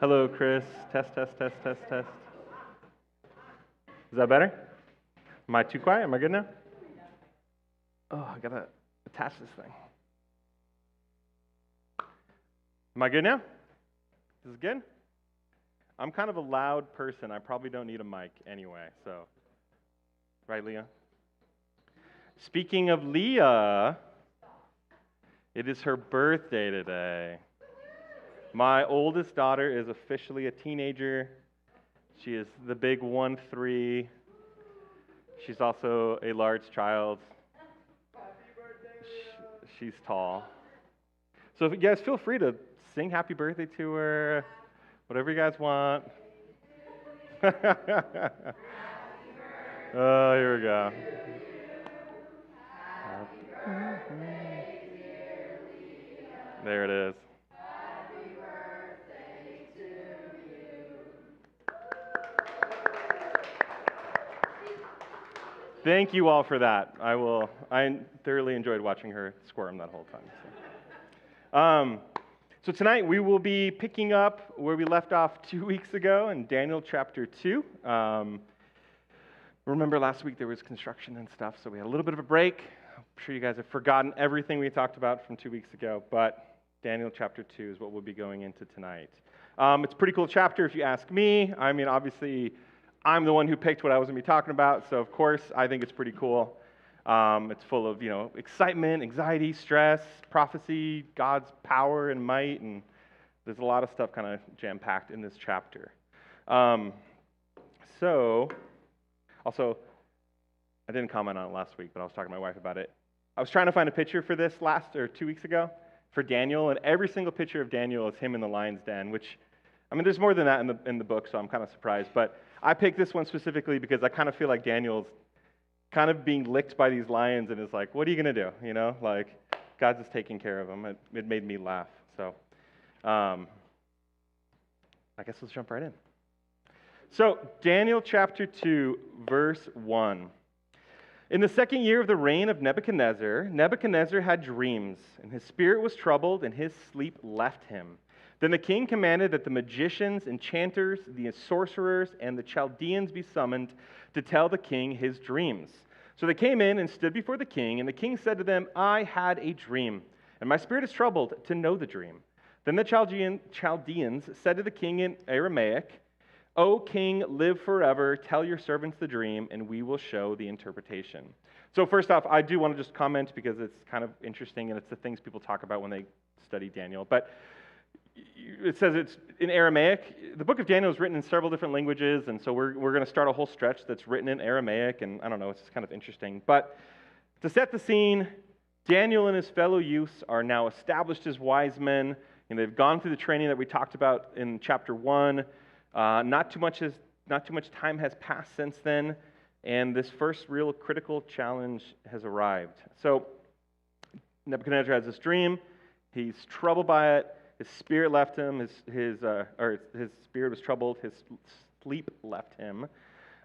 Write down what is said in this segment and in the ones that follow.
Hello, Chris. Test, test, test, test, test. Is that better? Am I too quiet? Am I good now? Oh, I gotta attach this thing. Am I good now? This is good? I'm kind of a loud person. I probably don't need a mic anyway, so. Right, Leah? Speaking of Leah, it is her birthday today. My oldest daughter is officially a teenager. She is the big 1-3. She's also a large child. She's tall. So you guys feel free to sing happy birthday to her, whatever you guys want. Oh, here we go. There it is. Thank you all for that. I thoroughly enjoyed watching her squirm that whole time. So tonight we will be picking up where we left off 2 weeks ago in Daniel chapter 2. Remember last week there was construction and stuff, so we had a little bit of a break. I'm sure you guys have forgotten everything we talked about from 2 weeks ago, but Daniel chapter 2 is what we'll be going into tonight. It's a pretty cool chapter if you ask me. I mean, obviously, I'm the one who picked what I was going to be talking about, so of course, I think it's pretty cool. It's full of, excitement, anxiety, stress, prophecy, God's power and might, and there's a lot of stuff kind of jam-packed in this chapter. Also, I didn't comment on it last week, but I was talking to my wife about it. I was trying to find a picture for this 2 weeks ago for Daniel, and every single picture of Daniel is him in the lion's den, which, there's more than that in the book, so I'm kind of surprised, but I picked this one specifically because I kind of feel like Daniel's kind of being licked by these lions and is like, what are you going to do? God's just taking care of him. It made me laugh. So I guess let's jump right in. So Daniel chapter 2, verse 1. In the second year of the reign of Nebuchadnezzar, Nebuchadnezzar had dreams, and his spirit was troubled, and his sleep left him. Then the king commanded that the magicians, enchanters, the sorcerers, and the Chaldeans be summoned to tell the king his dreams. So they came in and stood before the king, and the king said to them, I had a dream, and my spirit is troubled to know the dream. Then the Chaldeans said to the king in Aramaic, O king, live forever, tell your servants the dream, and we will show the interpretation. So first off, I do want to just comment because it's kind of interesting, and it's the things people talk about when they study Daniel. But it says it's in Aramaic. The book of Daniel is written in several different languages, and so we're going to start a whole stretch that's written in Aramaic, and I don't know, it's just kind of interesting. But to set the scene, Daniel and his fellow youths are now established as wise men, and they've gone through the training that we talked about in chapter 1. Not too much time has passed since then, and this first real critical challenge has arrived. So Nebuchadnezzar has this dream. He's troubled by it. His spirit left him. His spirit was troubled. His sleep left him.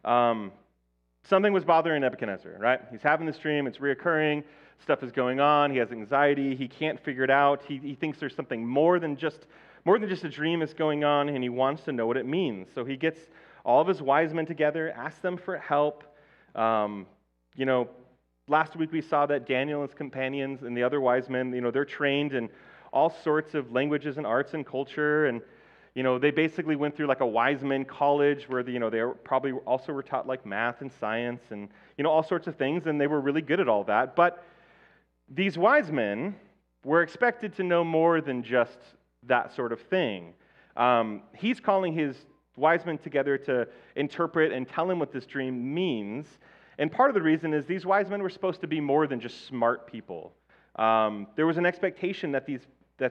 Something was bothering Nebuchadnezzar, right? He's having this dream. It's reoccurring. Stuff is going on. He has anxiety. He can't figure it out. He thinks there's something more than just a dream that's going on, and he wants to know what it means. So he gets all of his wise men together, asks them for help. Last week we saw that Daniel and his companions and the other wise men, they're trained in all sorts of languages and arts and culture, and they basically went through like a wise men college where they probably also were taught like math and science and all sorts of things, and they were really good at all that. But these wise men were expected to know more than just that sort of thing. He's calling his wise men together to interpret and tell him what this dream means. And part of the reason is these wise men were supposed to be more than just smart people. There was an expectation that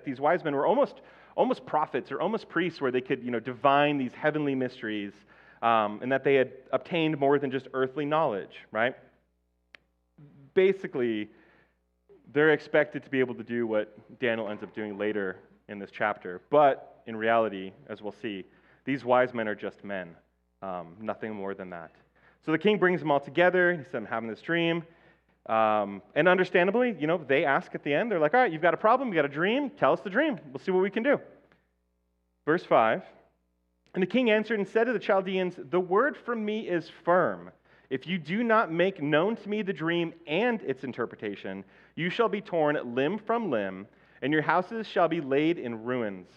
these wise men were almost prophets or almost priests, where they could divine these heavenly mysteries, and that they had obtained more than just earthly knowledge, right? Basically, they're expected to be able to do what Daniel ends up doing later in this chapter. But in reality, as we'll see, these wise men are just men, nothing more than that. So the king brings them all together. He said, I'm having this dream. And understandably, they ask at the end, they're like, all right, you've got a problem, you got a dream, tell us the dream. We'll see what we can do. Verse 5, and the king answered and said to the Chaldeans, the word from me is firm. If you do not make known to me the dream and its interpretation, you shall be torn limb from limb, and your houses shall be laid in ruins.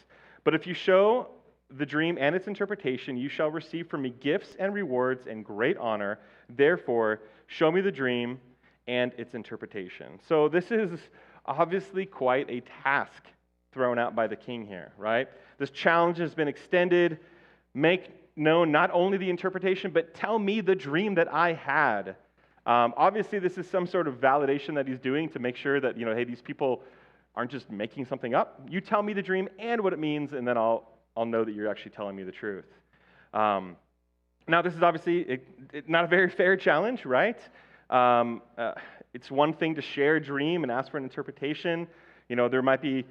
But if you show the dream and its interpretation, you shall receive from me gifts and rewards and great honor. Therefore, show me the dream and its interpretation. So this is obviously quite a task thrown out by the king here, right? This challenge has been extended. Make known not only the interpretation, but tell me the dream that I had. Obviously, this is some sort of validation that he's doing to make sure that, hey, these people aren't just making something up. You tell me the dream and what it means, and then I'll know that you're actually telling me the truth. Now, this is obviously not a very fair challenge, right? It's one thing to share a dream and ask for an interpretation. There might be,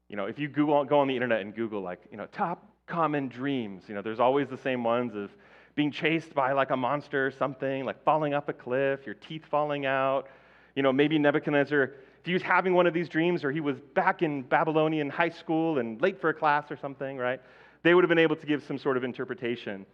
if you go on the internet and Google, top common dreams, there's always the same ones of being chased by like a monster or something, like falling off a cliff, your teeth falling out. Maybe Nebuchadnezzar, if he was having one of these dreams or he was back in Babylonian high school and late for a class or something, right? They would have been able to give some sort of interpretation.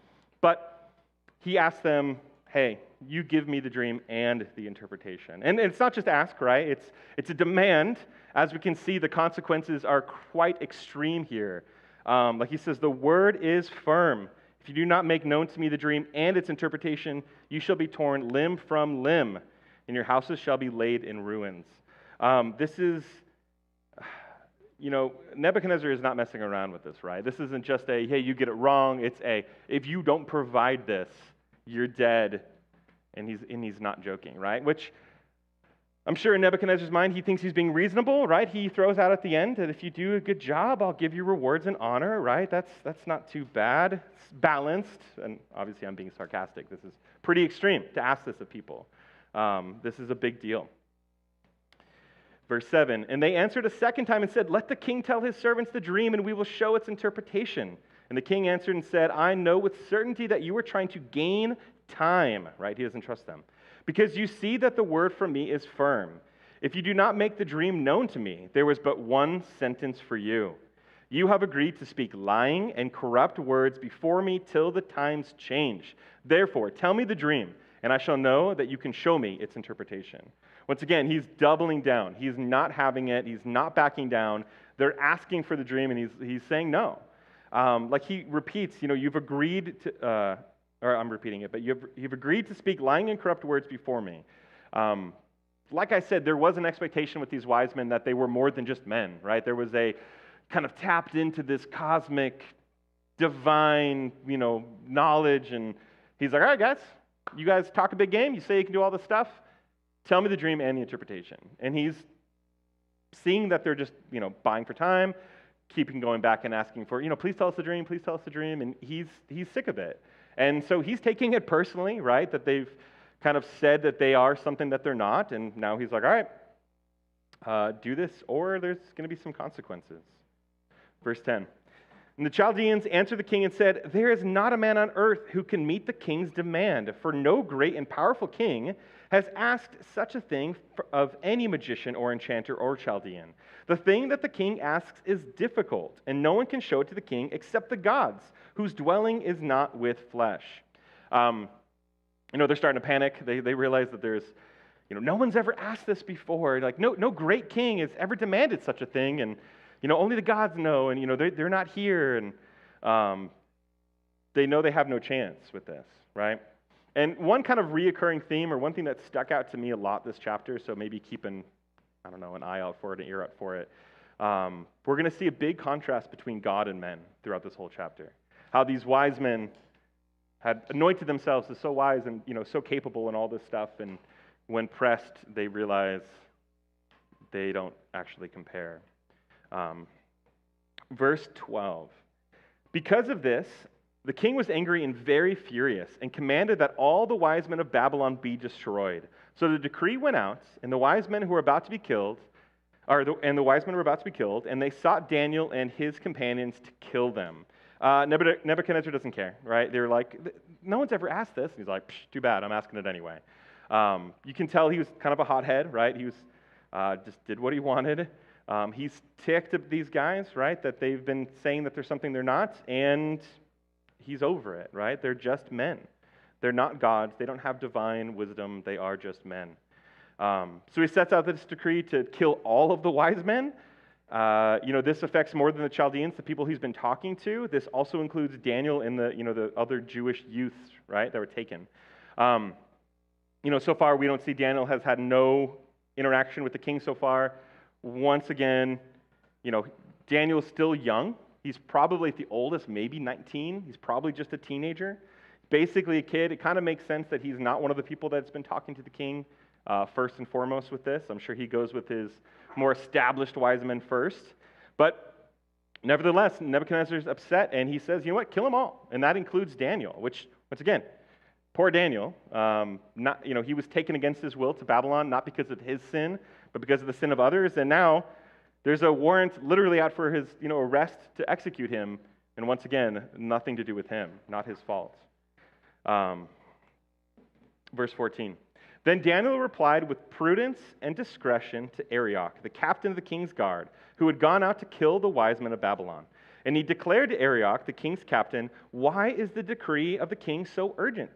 But he asked them, hey, you give me the dream and the interpretation. And it's not just ask, right? It's a demand. As we can see, the consequences are quite extreme here. Like he says, the word is firm. If you do not make known to me the dream and its interpretation, you shall be torn limb from limb, and your houses shall be laid in ruins. This is, Nebuchadnezzar is not messing around with this, right? This isn't just a, hey, you get it wrong. It's a, if you don't provide this, you're dead. And he's not joking, right? Which I'm sure in Nebuchadnezzar's mind, he thinks he's being reasonable, right? He throws out at the end that if you do a good job, I'll give you rewards and honor, right? That's not too bad. It's balanced. And obviously, I'm being sarcastic. This is pretty extreme to ask this of people. This is a big deal. Verse 7, and they answered a second time and said, let the king tell his servants the dream, and we will show its interpretation. And the king answered and said, I know with certainty that you are trying to gain time, right? He doesn't trust them. Because you see that the word from me is firm. If you do not make the dream known to me, there was but one sentence for you. You have agreed to speak lying and corrupt words before me till the times change. Therefore, tell me the dream, and I shall know that you can show me its interpretation. Once again, he's doubling down. He's not having it. He's not backing down. They're asking for the dream, and he's saying no. Like he repeats, you've agreed to, or I'm repeating it, but you've agreed to speak lying and corrupt words before me. Like I said, there was an expectation with these wise men that they were more than just men, right? There was a kind of tapped into this cosmic, divine, knowledge, and he's like, all right, guys, you guys talk a big game. You say you can do all this stuff. Tell me the dream and the interpretation. And he's seeing that they're just, buying for time, keeping going back and asking for, please tell us the dream, please tell us the dream, and he's sick of it. And so he's taking it personally, right, that they've kind of said that they are something that they're not, and now he's like, all right, do this, or there's going to be some consequences. Verse 10, and the Chaldeans answered the king and said, there is not a man on earth who can meet the king's demand, for no great and powerful king has asked such a thing of any magician or enchanter or Chaldean. The thing that the king asks is difficult, and no one can show it to the king except the gods, whose dwelling is not with flesh. They're starting to panic. They realize that there's, no one's ever asked this before. Like, no great king has ever demanded such a thing, and, only the gods know, and, they're not here, and they know they have no chance with this, right? And one kind of reoccurring theme, or one thing that stuck out to me a lot this chapter, so maybe keep an eye out for it, an ear out for it. We're going to see a big contrast between God and men throughout this whole chapter. How these wise men had anointed themselves as so wise and so capable and all this stuff, and when pressed, they realize they don't actually compare. Verse 12. Because of this, the king was angry and very furious, and commanded that all the wise men of Babylon be destroyed. So the decree went out, and the wise men were about to be killed, and they sought Daniel and his companions to kill them. Nebuchadnezzar doesn't care, right? They're like, no one's ever asked this. And he's like, too bad, I'm asking it anyway. You can tell he was kind of a hothead, right? He was just did what he wanted. He's ticked at these guys, right, that they've been saying that there's something they're not, and he's over it, right? They're just men. They're not gods. They don't have divine wisdom. They are just men. So he sets out this decree to kill all of the wise men. This affects more than the Chaldeans, the people he's been talking to. This also includes Daniel and the other Jewish youths, right, that were taken. So far we don't see Daniel has had no interaction with the king so far. Once again, Daniel's still young. He's probably at the oldest, maybe 19. He's probably just a teenager. Basically a kid. It kind of makes sense that he's not one of the people that's been talking to the king first and foremost with this. I'm sure he goes with his more established wise men first. But nevertheless, Nebuchadnezzar's upset, and he says, you know what, kill them all. And that includes Daniel, which, once again, poor Daniel. He was taken against his will to Babylon, not because of his sin, but because of the sin of others. And now there's a warrant literally out for his arrest to execute him. And once again, nothing to do with him, not his fault. Verse 14. Then Daniel replied with prudence and discretion to Arioch, the captain of the king's guard, who had gone out to kill the wise men of Babylon. And he declared to Arioch, the king's captain, why is the decree of the king so urgent?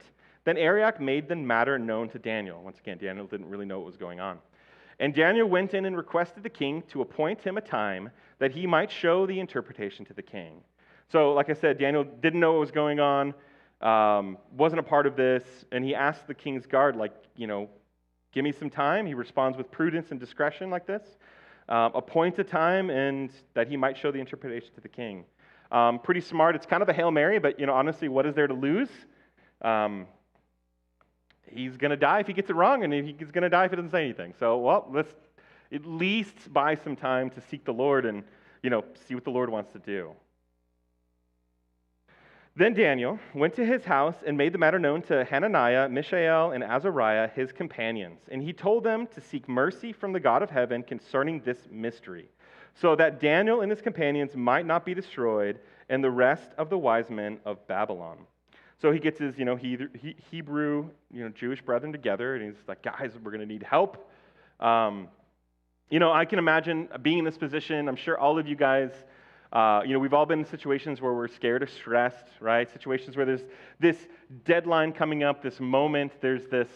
Then Arioch made the matter known to Daniel. Once again, Daniel didn't really know what was going on. And Daniel went in and requested the king to appoint him a time that he might show the interpretation to the king. So, like I said, Daniel didn't know what was going on, wasn't a part of this, and he asked the king's guard, give me some time. He responds with prudence and discretion like this. Appoint a time and that he might show the interpretation to the king. Pretty smart. It's kind of a Hail Mary, but honestly, what is there to lose? He's going to die if he gets it wrong, and he's going to die if he doesn't say anything. So, let's at least buy some time to seek the Lord and, see what the Lord wants to do. Then Daniel went to his house and made the matter known to Hananiah, Mishael, and Azariah, his companions. And he told them to seek mercy from the God of heaven concerning this mystery, so that Daniel and his companions might not be destroyed, and the rest of the wise men of Babylon. So he gets his, Hebrew, Jewish brethren together, and he's like, guys, we're going to need help. I can imagine being in this position. I'm sure all of you guys, we've all been in situations where we're scared or stressed, right? Situations where there's this deadline coming up, this moment, there's this,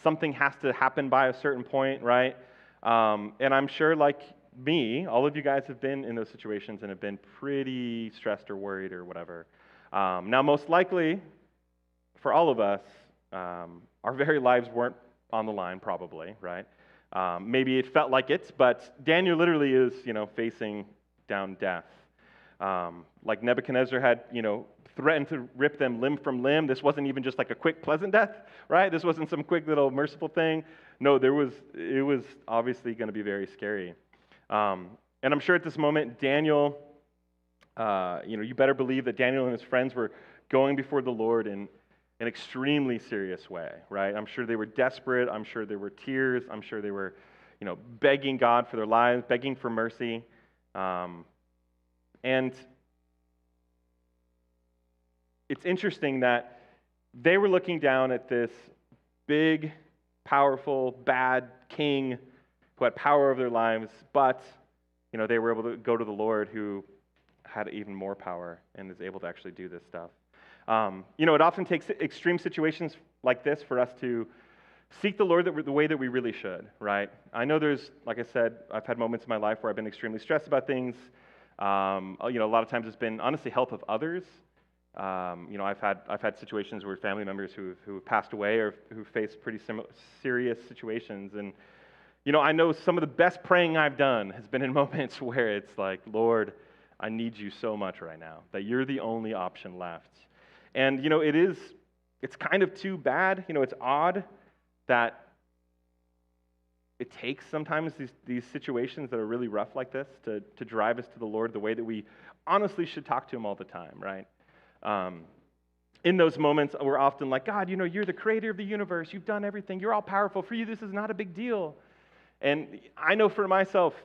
something has to happen by a certain point, right? And I'm sure, like me, all of you guys have been in those situations and have been pretty stressed or worried or whatever. Now, most likely, for all of us, our very lives weren't on the line, probably, right? Maybe it felt like it, but Daniel literally is, facing down death. Like Nebuchadnezzar had, threatened to rip them limb from limb. This wasn't even just like a quick, pleasant death, right? This wasn't some quick little merciful thing. No, it was obviously going to be very scary. And I'm sure at this moment, Daniel, you better believe that Daniel and his friends were going before the Lord in an extremely serious way, right? I'm sure they were desperate. I'm sure there were tears. I'm sure they were, begging God for their lives, begging for mercy. And it's interesting that they were looking down at this big, powerful, bad king who had power over their lives, but, they were able to go to the Lord who had even more power and is able to actually do this stuff. It often takes extreme situations like this for us to seek the Lord the way that we really should, right? I know there's, like I said, I've had moments in my life where I've been extremely stressed about things. A lot of times it's been honestly help of others. I've had situations where family members who passed away or who faced pretty serious situations, and I know some of the best praying I've done has been in moments where it's like, Lord, I need you so much right now that you're the only option left. And it's kind of too bad. It's odd that it takes sometimes these situations that are really rough like this to drive us to the Lord the way that we honestly should talk to Him all the time, right? In those moments, we're often like, God, you're the creator of the universe. You've done everything. You're all powerful. For you, this is not a big deal. And I know for myself,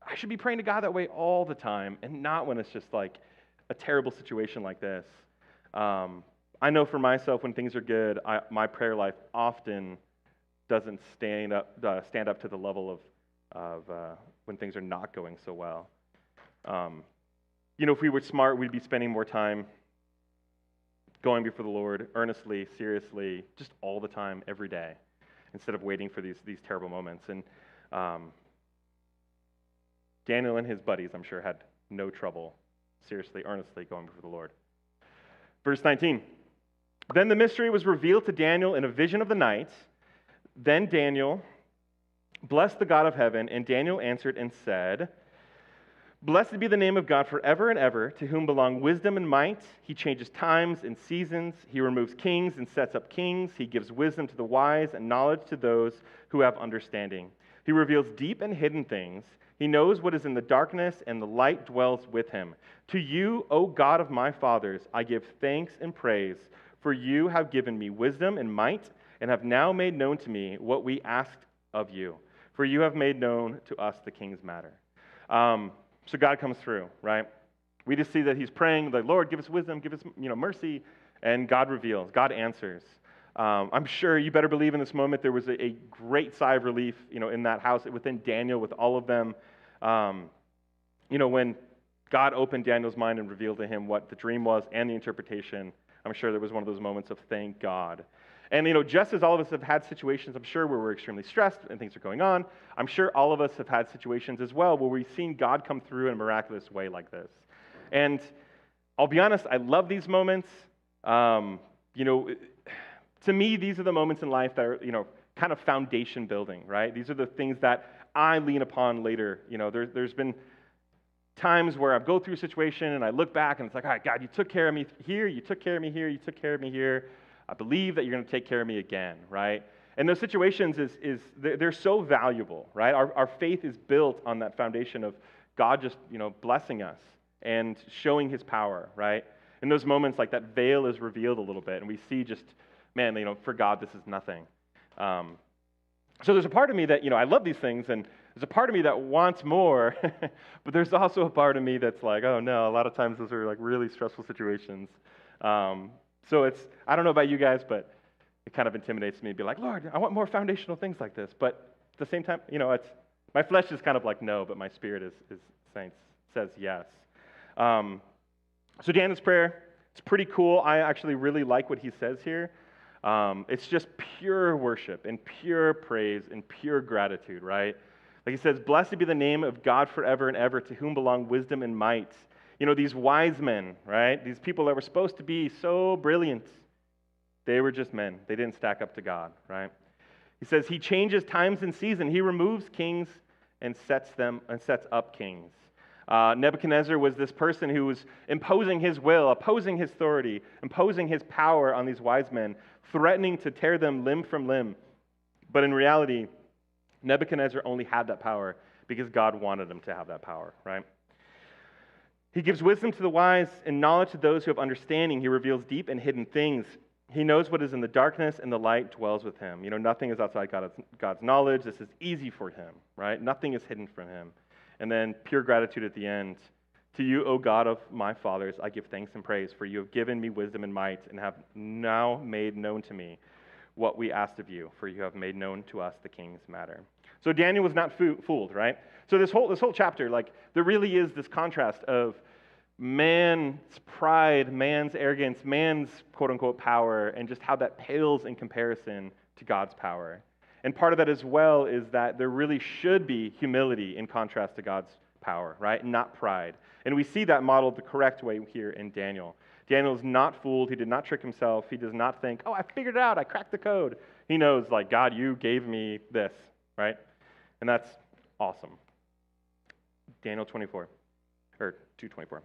I should be praying to God that way all the time and not when it's just like a terrible situation like this. I know for myself when things are good, my prayer life often doesn't stand up to the level of when things are not going so well. If we were smart, we'd be spending more time going before the Lord earnestly, seriously, just all the time, every day, instead of waiting for these terrible moments. And Daniel and his buddies, I'm sure, had no trouble seriously, earnestly going before the Lord. Verse 19, then the mystery was revealed to Daniel in a vision of the night. Then Daniel blessed the God of heaven, and Daniel answered and said, blessed be the name of God forever and ever, to whom belong wisdom and might. He changes times and seasons. He removes kings and sets up kings. He gives wisdom to the wise and knowledge to those who have understanding. He reveals deep and hidden things. He knows what is in the darkness, and the light dwells with him. To you, O God of my fathers, I give thanks and praise, for you have given me wisdom and might, and have now made known to me what we asked of you. For you have made known to us the king's matter. So God comes through, right? We just see that he's praying, like, Lord, give us wisdom, give us mercy, and God reveals, God answers. I'm sure you better believe in this moment there was a great sigh of relief, in that house within Daniel with all of them. When God opened Daniel's mind and revealed to him what the dream was and the interpretation, I'm sure there was one of those moments of thank God. And, just as all of us have had situations, I'm sure, where we're extremely stressed and things are going on, I'm sure all of us have had situations as well where we've seen God come through in a miraculous way like this. And I'll be honest, I love these moments. To me, these are the moments in life that are, kind of foundation building, right? These are the things that I lean upon later. There's been times where I go through a situation and I look back and it's like, all right, God, you took care of me here, you took care of me here, you took care of me here. I believe that you're going to take care of me again, right? And those situations they're so valuable, right? Our faith is built on that foundation of God just, blessing us and showing his power, right? In those moments, like, that veil is revealed a little bit, and we see just, man, for God, this is nothing. So there's a part of me that, I love these things, and there's a part of me that wants more, but there's also a part of me that's like, oh no, a lot of times those are like really stressful situations. So I don't know about you guys, but it kind of intimidates me to be like, Lord, I want more foundational things like this. But at the same time, my flesh is kind of like no, but my spirit says yes. So Daniel's prayer, it's pretty cool. I actually really like what he says here. It's just pure worship and pure praise and pure gratitude, right? Like he says, blessed be the name of God forever and ever, to whom belong wisdom and might. These wise men, right? These people that were supposed to be so brilliant, they were just men. They didn't stack up to God, right? He says he changes times and seasons. He removes kings and sets up kings. Nebuchadnezzar was this person who was imposing his will, opposing his authority, imposing his power on these wise men, threatening to tear them limb from limb. But in reality, Nebuchadnezzar only had that power because God wanted him to have that power, right? He gives wisdom to the wise and knowledge to those who have understanding. He reveals deep and hidden things. He knows what is in the darkness, and the light dwells with him. Nothing is outside God's knowledge. This is easy for him, right? Nothing is hidden from him. And then pure gratitude at the end. To you, O God of my fathers, I give thanks and praise, for you have given me wisdom and might, and have now made known to me what we asked of you, for you have made known to us the king's matter. So Daniel was not fooled, right? So this whole chapter, like, there really is this contrast of man's pride, man's arrogance, man's quote-unquote power, and just how that pales in comparison to God's power. And part of that as well is that there really should be humility in contrast to God's power, right? Not pride. And we see that modeled the correct way here in Daniel. Daniel is not fooled. He did not trick himself. He does not think, oh, I figured it out. I cracked the code. He knows, like, God, you gave me this, right? And that's awesome. Daniel 24, or 2:24.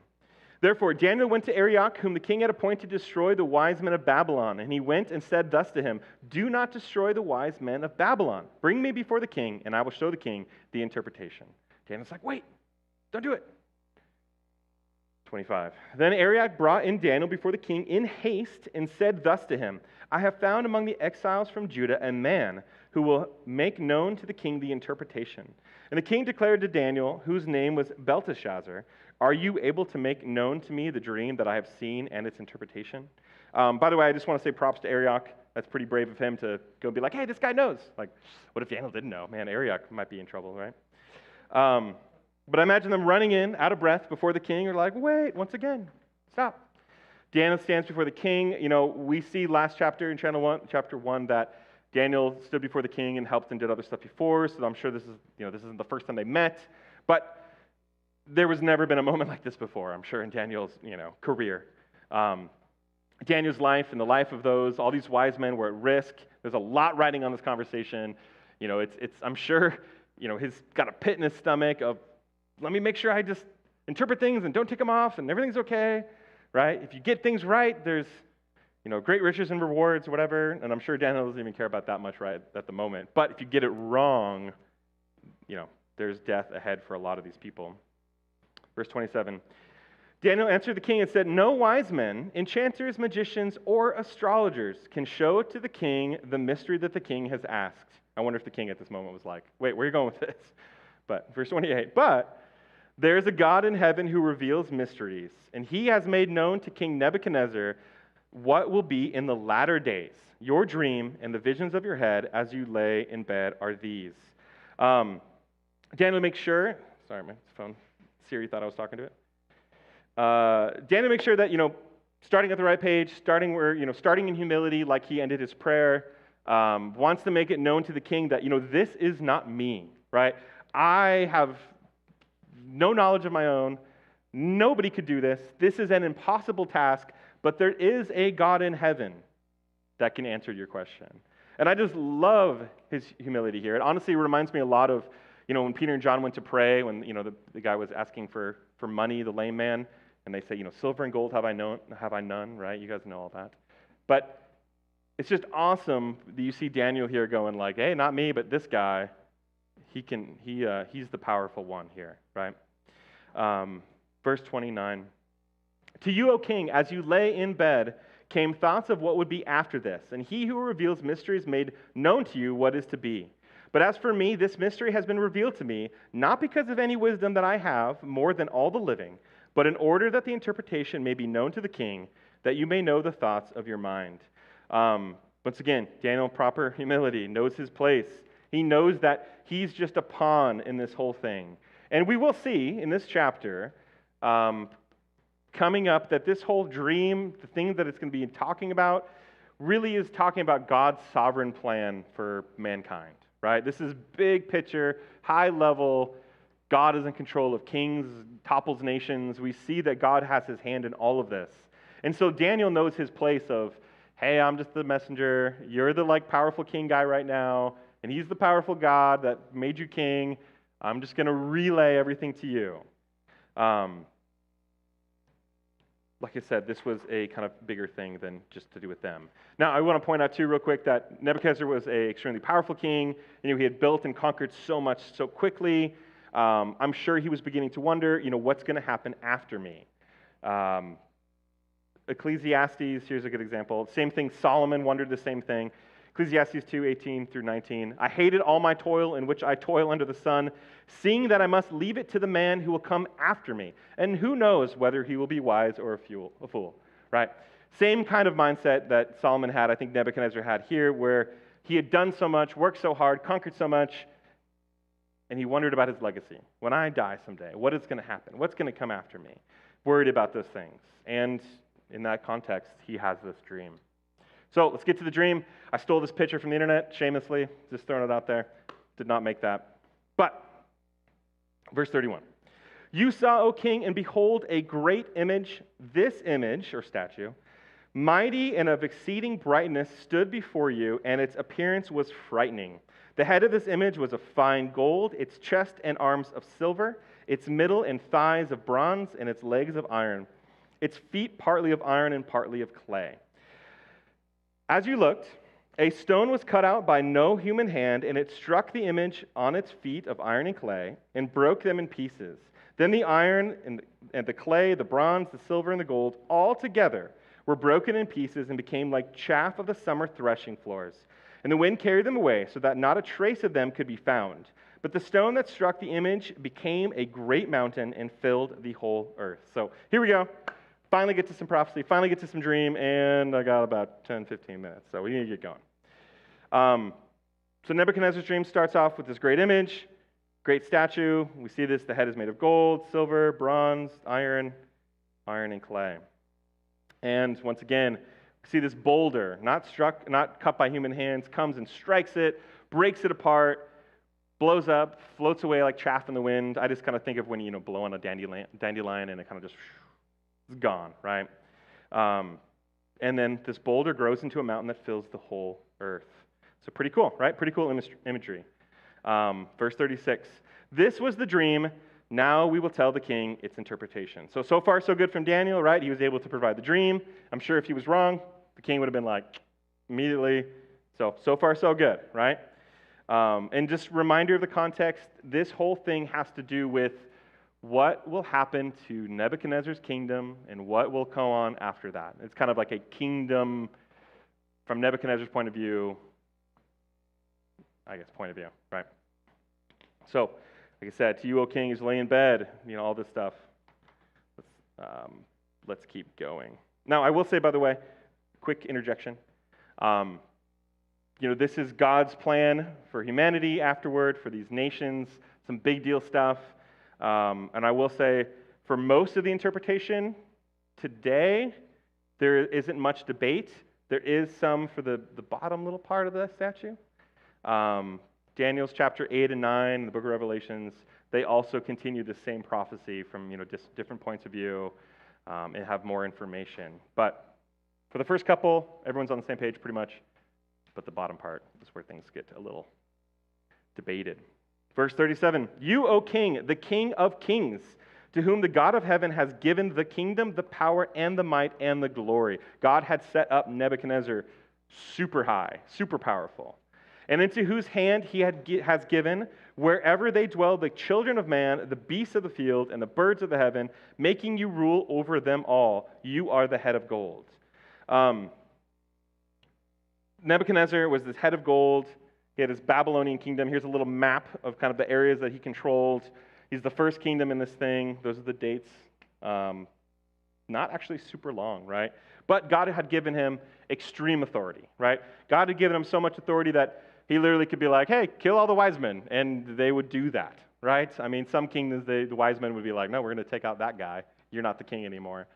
Therefore, Daniel went to Arioch, whom the king had appointed to destroy the wise men of Babylon. And he went and said thus to him, do not destroy the wise men of Babylon. Bring me before the king, and I will show the king the interpretation. Daniel's like, wait, don't do it. 25. Then Arioch brought in Daniel before the king in haste and said thus to him, I have found among the exiles from Judah a man who will make known to the king the interpretation. And the king declared to Daniel, whose name was Belteshazzar, are you able to make known to me the dream that I have seen and its interpretation? By the way, I just want to say props to Arioch. That's pretty brave of him to go and be like, hey, this guy knows. Like, what if Daniel didn't know? Man, Arioch might be in trouble, right? But I imagine them running in, out of breath, before the king, are like, wait, once again, stop. Daniel stands before the king. We see last chapter in chapter 1 that Daniel stood before the king and helped and did other stuff before, so I'm sure this isn't the first time they met, but there was never been a moment like this before, I'm sure, in Daniel's, career. Daniel's life and the life of all these wise men were at risk. There's a lot riding on this conversation. I'm sure, he's got a pit in his stomach of, let me make sure I just interpret things and don't take them off and everything's okay, right? If you get things right, there's, great riches and rewards, whatever, and I'm sure Daniel doesn't even care about that much right at the moment. But if you get it wrong, there's death ahead for a lot of these people. Verse 27, Daniel answered the king and said, no wise men, enchanters, magicians, or astrologers can show to the king the mystery that the king has asked. I wonder if the king at this moment was like, wait, where are you going with this? But verse 28, but there is a God in heaven who reveals mysteries, and he has made known to King Nebuchadnezzar what will be in the latter days. Your dream and the visions of your head as you lay in bed are these. Daniel makes sure, sorry, my phone, Siri thought I was talking to it. Daniel makes sure that, starting at the right page, starting in humility like he ended his prayer, wants to make it known to the king that, this is not me, right? I have no knowledge of my own. Nobody could do this. This is an impossible task, but there is a God in heaven that can answer your question. And I just love his humility here. It honestly reminds me a lot of, when Peter and John went to pray, when, the guy was asking for money, the lame man, and they say, silver and gold have I none, right? You guys know all that. But it's just awesome that you see Daniel here going like, hey, not me, but this guy, he's the powerful one here, right? Verse 29. To you, O king, as you lay in bed, came thoughts of what would be after this, and he who reveals mysteries made known to you what is to be. But as for me, this mystery has been revealed to me, not because of any wisdom that I have more than all the living, but in order that the interpretation may be known to the king, that you may know the thoughts of your mind. Once again, Daniel, proper humility, knows his place. He knows that he's just a pawn in this whole thing. And we will see in this chapter, coming up, that this whole dream, the thing that it's going to be talking about, really is talking about God's sovereign plan for mankind, right? This is big picture, high level. God is in control of kings, topples nations. We see that God has his hand in all of this. And so Daniel knows his place of, hey, I'm just the messenger. You're the powerful king guy right now, and he's the powerful God that made you king. I'm just going to relay everything to you. Like I said, this was a kind of bigger thing than just to do with them. Now, I want to point out too real quick that Nebuchadnezzar was an extremely powerful king. He had built and conquered so much so quickly. I'm sure he was beginning to wonder, what's going to happen after me? Ecclesiastes, here's a good example. Same thing, Solomon wondered the same thing. Ecclesiastes 2:18-19. I hated all my toil in which I toil under the sun, seeing that I must leave it to the man who will come after me. And who knows whether he will be wise or a fool, right? Same kind of mindset that Solomon had, I think Nebuchadnezzar had here, where he had done so much, worked so hard, conquered so much, and he wondered about his legacy. When I die someday, what is going to happen? What's going to come after me? Worried about those things. And in that context, he has this dream. So let's get to the dream. I stole this picture from the internet, shamelessly, just throwing it out there. Did not make that. But, verse 31. You saw, O king, and behold, a great image. This image, or statue, mighty and of exceeding brightness, stood before you, and its appearance was frightening. The head of this image was of fine gold, its chest and arms of silver, its middle and thighs of bronze, and its legs of iron, its feet partly of iron and partly of clay. As you looked, a stone was cut out by no human hand, and it struck the image on its feet of iron and clay, and broke them in pieces. Then the iron and the clay, the bronze, the silver, and the gold, all together were broken in pieces and became like chaff of the summer threshing floors. And the wind carried them away, so that not a trace of them could be found. But the stone that struck the image became a great mountain and filled the whole earth. So here we go. Finally get to some prophecy, finally get to some dream, and I got about 10, 15 minutes, so we need to get going. So Nebuchadnezzar's dream starts off with this great image. Great statue. We see this. The head is made of gold, silver, bronze, iron, and clay. And once again, we see this boulder, not cut by human hands, comes and strikes it, breaks it apart, blows up, floats away like chaff in the wind. I just kind of think of when you blow on a dandelion and it kind of just is gone, right? And then this boulder grows into a mountain that fills the whole earth. So pretty cool, right? Pretty cool imagery. Verse 36, this was the dream. Now we will tell the king its interpretation. So far, so good from Daniel, right? He was able to provide the dream. I'm sure if he was wrong, the king would have been like, immediately. So far, so good, right? And just reminder of the context, this whole thing has to do with what will happen to Nebuchadnezzar's kingdom and what will go on after that. It's kind of like a kingdom from Nebuchadnezzar's point of view, right? So, like I said, to you, O king, who's laying in bed, all this stuff. Let's keep going. Now, I will say, by the way, quick interjection. This is God's plan for humanity afterward, for these nations, some big deal stuff. And I will say, for most of the interpretation today, there isn't much debate. There is some for the bottom little part of the statue. Daniel's chapter 8 and 9, the book of Revelations, they also continue the same prophecy from just different points of view and have more information. But for the first couple, everyone's on the same page pretty much. But the bottom part is where things get a little debated. Verse 37, you, O king, the king of kings, to whom the God of heaven has given the kingdom, the power, and the might, and the glory. God had set up Nebuchadnezzar super high, super powerful. And into whose hand he has given, wherever they dwell, the children of man, the beasts of the field, and the birds of the heaven, making you rule over them all. You are the head of gold. Nebuchadnezzar was this head of gold. He had his Babylonian kingdom. Here's a little map of kind of the areas that he controlled. He's the first kingdom in this thing. Those are the dates. Not actually super long, right? But God had given him extreme authority, right? God had given him so much authority that he literally could be like, hey, kill all the wise men, and they would do that, right? I mean, some kingdoms, the wise men would be like, no, we're going to take out that guy. You're not the king anymore.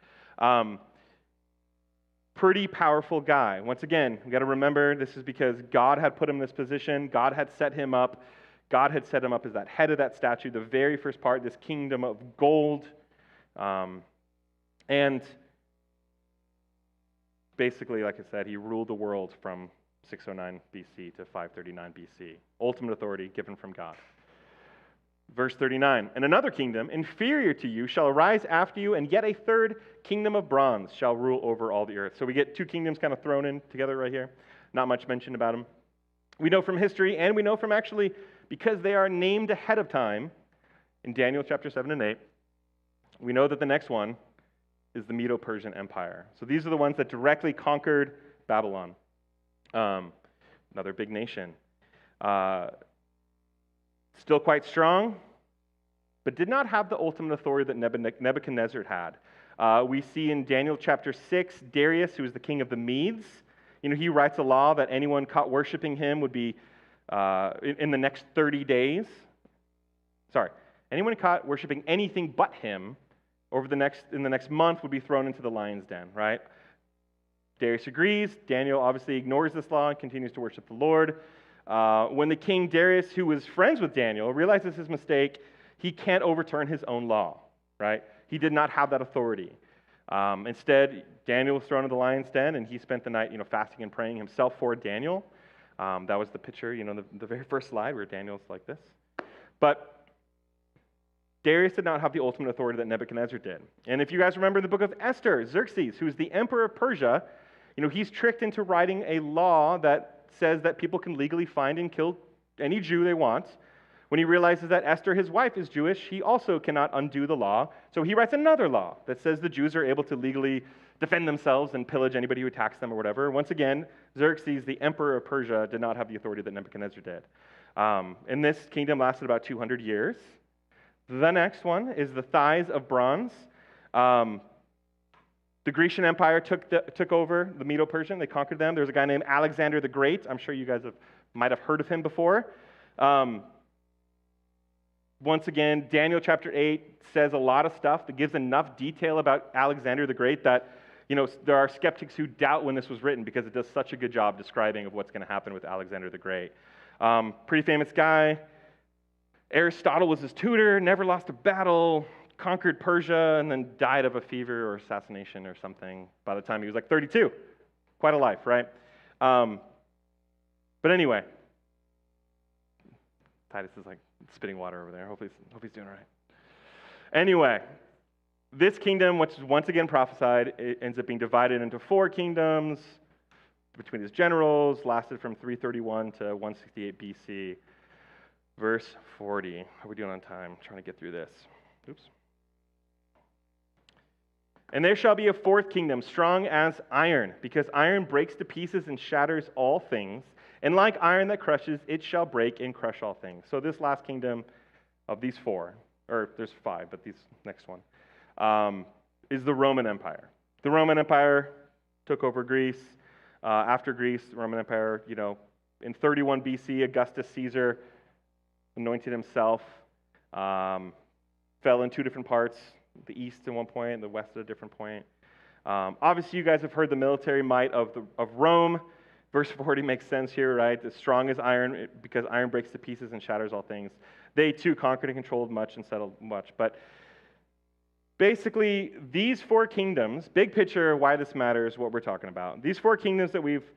Pretty powerful guy. Once again, we've got to remember this is because God had put him in this position. God had set him up. God had set him up as that head of that statue, the very first part, this kingdom of gold. And basically, like I said, he ruled the world from 609 BC to 539 BC. Ultimate authority given from God. Verse 39, and another kingdom, inferior to you, shall arise after you, and yet a third kingdom of bronze shall rule over all the earth. So we get two kingdoms kind of thrown in together right here. Not much mentioned about them. We know from history, and we know from actually, because they are named ahead of time, in Daniel chapter 7 and 8, we know that the next one is the Medo-Persian Empire. So these are the ones that directly conquered Babylon. Another big nation. Still quite strong, but did not have the ultimate authority that Nebuchadnezzar had. We see in Daniel chapter 6, Darius, who is the king of the Medes, he writes a law that anyone caught worshiping him would be, in the next 30 days, anyone caught worshiping anything but him in the next month would be thrown into the lion's den, right? Darius agrees. Daniel obviously ignores this law and continues to worship the Lord. When the king Darius, who was friends with Daniel, realizes his mistake, he can't overturn his own law, right? He did not have that authority. Instead, Daniel was thrown into the lion's den, and he spent the night, fasting and praying himself for Daniel. That was the picture, the very first slide where Daniel's like this. But Darius did not have the ultimate authority that Nebuchadnezzar did. And if you guys remember the book of Esther, Xerxes, who is the emperor of Persia, he's tricked into writing a law that says that people can legally find and kill any Jew they want. When he realizes that Esther, his wife, is Jewish, he also cannot undo the law. So he writes another law that says the Jews are able to legally defend themselves and pillage anybody who attacks them or whatever. Once again, Xerxes, the emperor of Persia, did not have the authority that Nebuchadnezzar did. And this kingdom lasted about 200 years. The next one is the thighs of bronze. The Grecian Empire took over the Medo-Persian. They conquered them. There's a guy named Alexander the Great. I'm sure you guys might have heard of him before. Once again, Daniel chapter 8 says a lot of stuff that gives enough detail about Alexander the Great that, there are skeptics who doubt when this was written because it does such a good job describing of what's going to happen with Alexander the Great. Pretty famous guy. Aristotle was his tutor, never lost a battle, conquered Persia, and then died of a fever or assassination or something by the time he was like 32. Quite a life, right? But anyway, Titus is like spitting water over there. Hope he's doing all right. Anyway, this kingdom, which is once again prophesied, it ends up being divided into 4 kingdoms between his generals, lasted from 331 to 168 BC. Verse 40. How are we doing on time? I'm trying to get through this. Oops. And there shall be a 4th kingdom, strong as iron, because iron breaks to pieces and shatters all things. And like iron that crushes, it shall break and crush all things. So this last kingdom of these 4, or there's 5, but these next one, is the Roman Empire. The Roman Empire took over Greece. After Greece, the Roman Empire, in 31 BC, Augustus Caesar anointed himself, fell in 2 different parts, the east at one point and the west at a different point. Obviously, you guys have heard the military might of Rome. Verse 40 makes sense here, right? As strong as iron, because iron breaks to pieces and shatters all things. They too conquered and controlled much and settled much. But basically, these 4 kingdoms, big picture, why this matters, what we're talking about. These 4 kingdoms that we've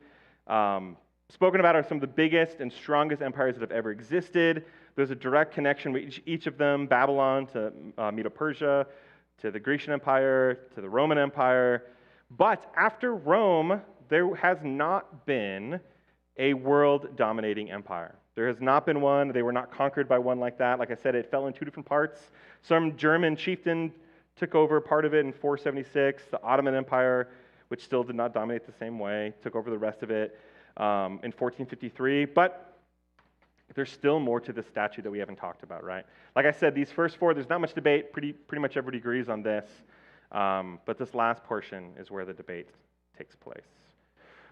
spoken about are some of the biggest and strongest empires that have ever existed. There's a direct connection with each of them, Babylon to Medo-Persia, to the Grecian Empire, to the Roman Empire. But after Rome, there has not been a world-dominating empire. There has not been one. They were not conquered by one like that. Like I said, it fell in 2 different parts. Some German chieftain took over part of it in 476. The Ottoman Empire, which still did not dominate the same way, took over the rest of it in 1453. But there's still more to this statute that we haven't talked about, right? Like I said, these first 4, there's not much debate. Pretty much everybody agrees on this. But this last portion is where the debate takes place.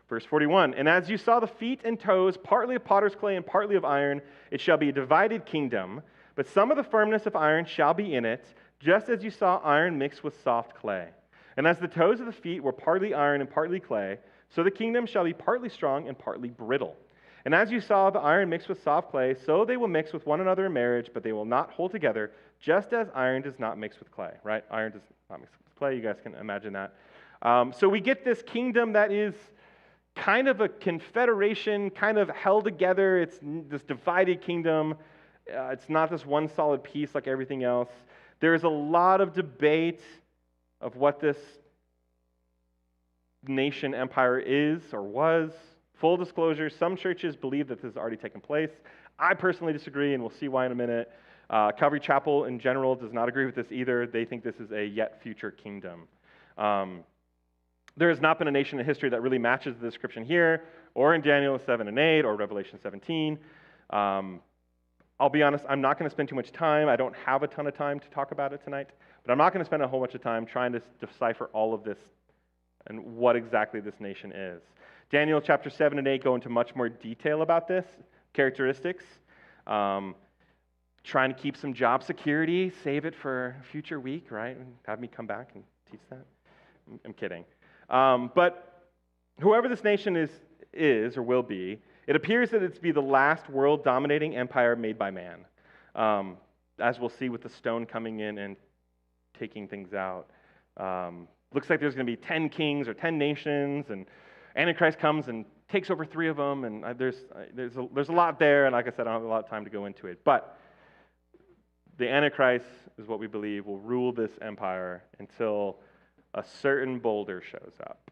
Verse 41, and as you saw the feet and toes, partly of potter's clay and partly of iron, it shall be a divided kingdom, but some of the firmness of iron shall be in it, just as you saw iron mixed with soft clay. And as the toes of the feet were partly iron and partly clay, so the kingdom shall be partly strong and partly brittle. And as you saw the iron mixed with soft clay, so they will mix with one another in marriage, but they will not hold together, just as iron does not mix with clay, right? Iron does not mix with clay. You guys can imagine that. So we get this kingdom that is kind of a confederation, kind of held together. It's this divided kingdom. It's not this one solid piece like everything else. There's a lot of debate of what this nation empire is or was. Full disclosure, some churches believe that this has already taken place. I personally disagree, and we'll see why in a minute. Calvary Chapel in general does not agree with this either. They think this is a yet future kingdom. There has not been a nation in history that really matches the description here, or in Daniel 7 and 8, or Revelation 17. I'll be honest, I'm not going to spend too much time. I don't have a ton of time to talk about it tonight, but I'm not going to spend a whole bunch of time trying to decipher all of this and what exactly this nation is. Daniel chapter 7 and 8 go into much more detail about this, characteristics, trying to keep some job security, save it for a future week, right? Have me come back and teach that. I'm kidding. But whoever this nation is or will be, it appears that it's to be the last world-dominating empire made by man, as we'll see with the stone coming in and taking things out. Looks like there's going to be 10 kings or 10 nations, and Antichrist comes and takes over 3 of them, and there's a lot there, and like I said, I don't have a lot of time to go into it. But the Antichrist is what we believe will rule this empire until a certain boulder shows up.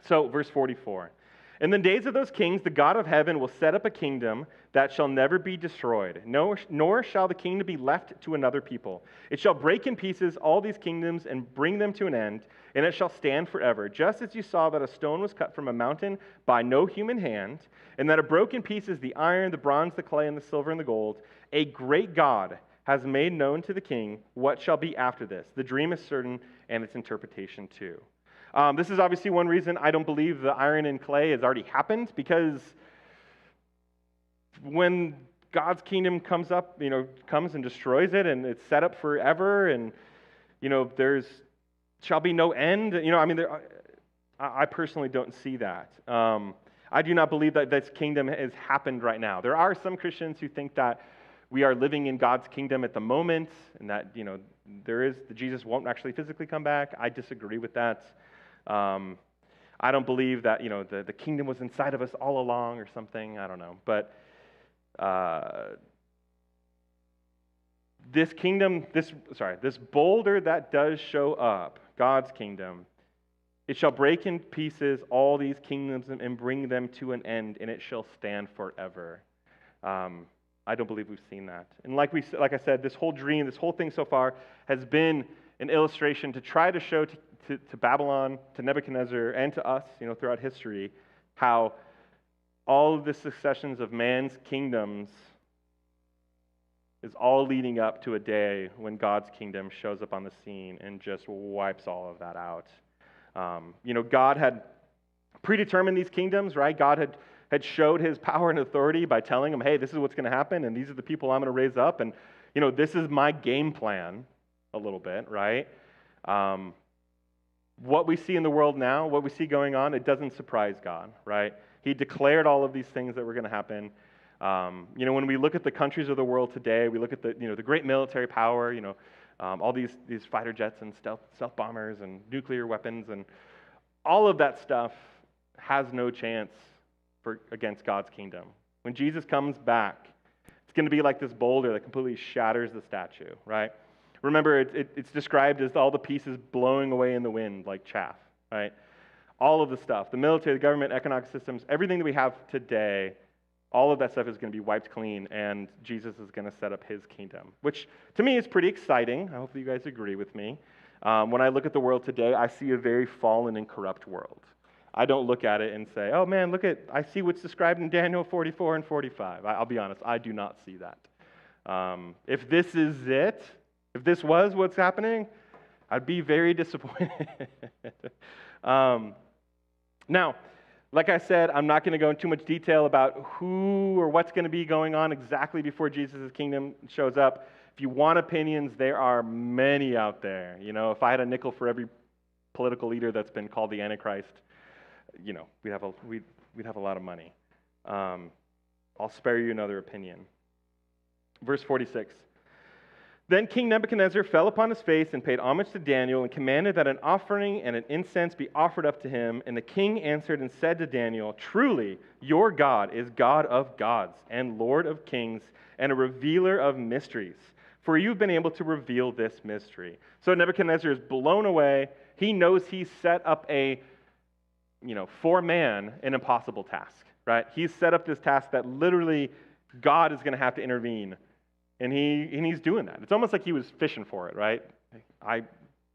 So, verse 44. In the days of those kings, the God of heaven will set up a kingdom that shall never be destroyed, nor shall the kingdom be left to another people. It shall break in pieces all these kingdoms and bring them to an end, and it shall stand forever. Just as you saw that a stone was cut from a mountain by no human hand, and that it broke in pieces the iron, the bronze, the clay, and the silver, and the gold, a great God has made known to the king what shall be after this. The dream is certain, and its interpretation too. This is obviously one reason I don't believe the iron and clay has already happened, because when God's kingdom comes and destroys it, and it's set up forever, and there's shall be no end. I personally don't see that. I do not believe that this kingdom has happened right now. There are some Christians who think that we are living in God's kingdom at the moment, and that Jesus won't actually physically come back. I disagree with that. I don't believe that the kingdom was inside of us all along or something. I don't know, but this boulder that does show up, God's kingdom, it shall break in pieces all these kingdoms and bring them to an end, and it shall stand forever. I don't believe we've seen that. And like I said, this whole dream, this whole thing so far has been an illustration to try to show to Babylon, to Nebuchadnezzar, and to us, throughout history, how all of the successions of man's kingdoms is all leading up to a day when God's kingdom shows up on the scene and just wipes all of that out. God had predetermined these kingdoms, right? God had showed his power and authority by telling them, hey, this is what's going to happen, and these are the people I'm going to raise up, and this is my game plan a little bit, right? What we see in the world now, what we see going on, it doesn't surprise God, right? He declared all of these things that were going to happen. When we look at the countries of the world today, we look at the great military power, all these fighter jets and stealth bombers and nuclear weapons, and all of that stuff has no chance against God's kingdom. When Jesus comes back, it's going to be like this boulder that completely shatters the statue, right? Remember, it's described as all the pieces blowing away in the wind like chaff, right? All of the stuff, the military, the government, economic systems, everything that we have today, all of that stuff is going to be wiped clean, and Jesus is going to set up his kingdom, which to me is pretty exciting. I hope you guys agree with me. When I look at the world today, I see a very fallen and corrupt world. I don't look at it and say, oh man, I see what's described in Daniel 44 and 45. I'll be honest, I do not see that. If this is it, if this was what's happening, I'd be very disappointed. Now, like I said, I'm not going to go into too much detail about who or what's going to be going on exactly before Jesus' kingdom shows up. If you want opinions, there are many out there. If I had a nickel for every political leader that's been called the Antichrist, we'd have a lot of money. I'll spare you another opinion. Verse 46. Then King Nebuchadnezzar fell upon his face and paid homage to Daniel and commanded that an offering and an incense be offered up to him. And the king answered and said to Daniel, truly, your God is God of gods and Lord of kings and a revealer of mysteries. For you've been able to reveal this mystery. So Nebuchadnezzar is blown away. He knows he's set up for man, an impossible task, right? He's set up this task that literally God is going to have to intervene. And he's doing that. It's almost like he was fishing for it, right? I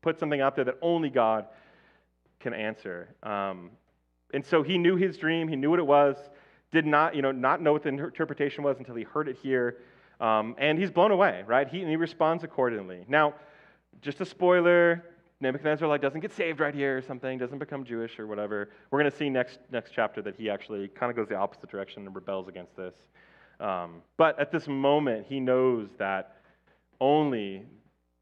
put something out there that only God can answer. And so he knew his dream. He knew what it was. Did not know what the interpretation was until he heard it here. And he's blown away, right? And he responds accordingly. Now, just a spoiler, Nebuchadnezzar doesn't get saved right here or something, doesn't become Jewish or whatever. We're going to see next chapter that he actually kind of goes the opposite direction and rebels against this. But at this moment, he knows that only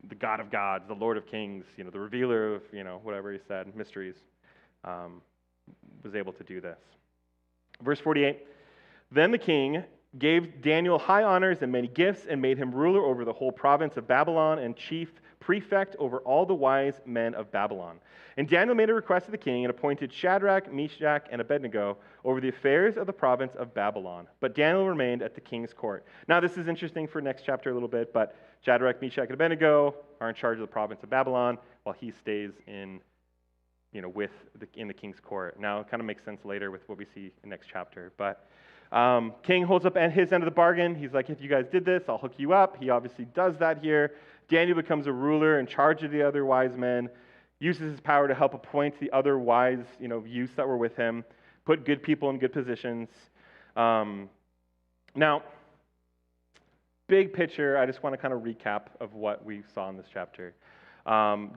the God of gods, the Lord of kings, the revealer of, whatever he said, mysteries, was able to do this. Verse 48, then the king gave Daniel high honors and many gifts and made him ruler over the whole province of Babylon and chief prefect over all the wise men of Babylon. And Daniel made a request to the king and appointed Shadrach, Meshach, and Abednego over the affairs of the province of Babylon. But Daniel remained at the king's court. Now, this is interesting for next chapter a little bit, but Shadrach, Meshach, and Abednego are in charge of the province of Babylon while he stays in the king's court. Now, it kind of makes sense later with what we see in next chapter. But king holds up his end of the bargain. He's like, if you guys did this, I'll hook you up. He obviously does that here. Daniel becomes a ruler in charge of the other wise men, uses his power to help appoint the other wise, youths that were with him, put good people in good positions. Now, big picture, I just want to kind of recap of what we saw in this chapter.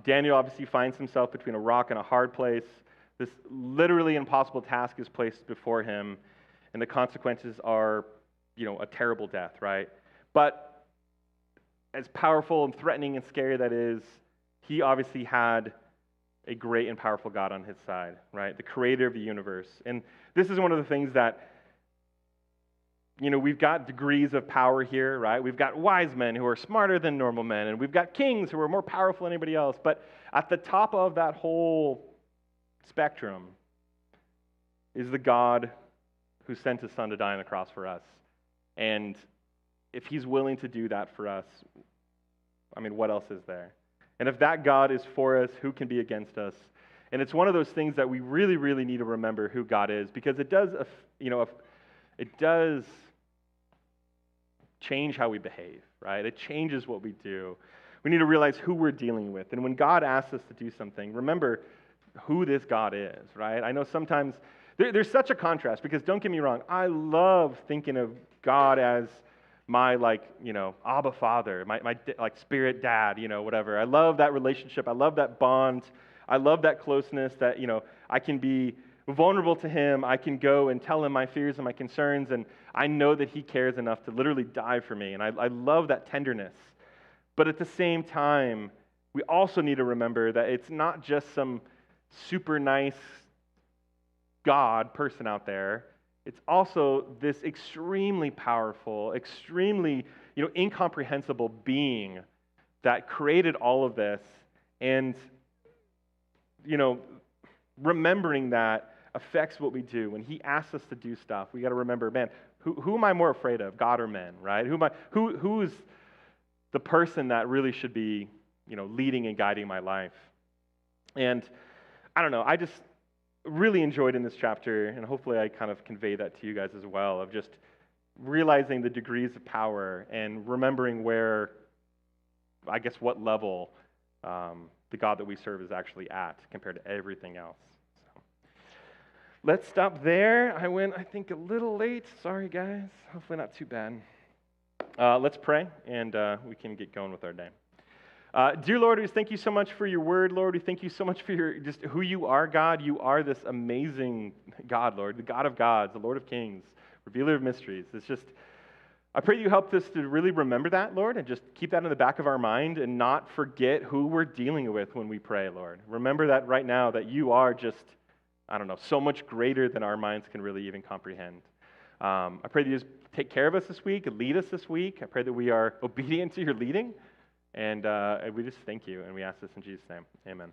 Daniel obviously finds himself between a rock and a hard place. This literally impossible task is placed before him, and the consequences are a terrible death, right? But as powerful and threatening and scary that is, he obviously had a great and powerful God on his side, right? The creator of the universe. And this is one of the things that, we've got degrees of power here, right? We've got wise men who are smarter than normal men, and we've got kings who are more powerful than anybody else. But at the top of that whole spectrum is the God who sent his son to die on the cross for us. And if he's willing to do that for us, what else is there? And if that God is for us, who can be against us? And it's one of those things that we really, really need to remember who God is, because it does, it does change how we behave, right? It changes what we do. We need to realize who we're dealing with. And when God asks us to do something, remember who this God is, right? I know sometimes there's such a contrast, because don't get me wrong, I love thinking of God as my, Abba Father, my spirit dad, whatever. I love that relationship. I love that bond. I love that closeness that, I can be vulnerable to him. I can go and tell him my fears and my concerns, and I know that he cares enough to literally die for me, and I love that tenderness. But at the same time, we also need to remember that it's not just some super nice God person out there. It's also this extremely powerful, extremely, incomprehensible being that created all of this. And, remembering that affects what we do. When he asks us to do stuff, we got to remember, man, who am I more afraid of, God or men, right? Who's the person that really should be, leading and guiding my life? And I don't know, I just really enjoyed in this chapter, and hopefully I kind of convey that to you guys as well, of just realizing the degrees of power and remembering what level the God that we serve is actually at compared to everything else. So, let's stop there. I went, I think, a little late. Sorry, guys. Hopefully not too bad. Let's pray, and we can get going with our day. Dear Lord, we thank you so much for your word, Lord. We thank you so much for just who you are, God. You are this amazing God, Lord, the God of gods, the Lord of kings, revealer of mysteries. It's just, I pray you help us to really remember that, Lord, and just keep that in the back of our mind and not forget who we're dealing with when we pray, Lord. Remember that right now, that you are just, so much greater than our minds can really even comprehend. I pray that you just take care of us this week and lead us this week. I pray that we are obedient to your leading. And we just thank you, and we ask this in Jesus' name. Amen.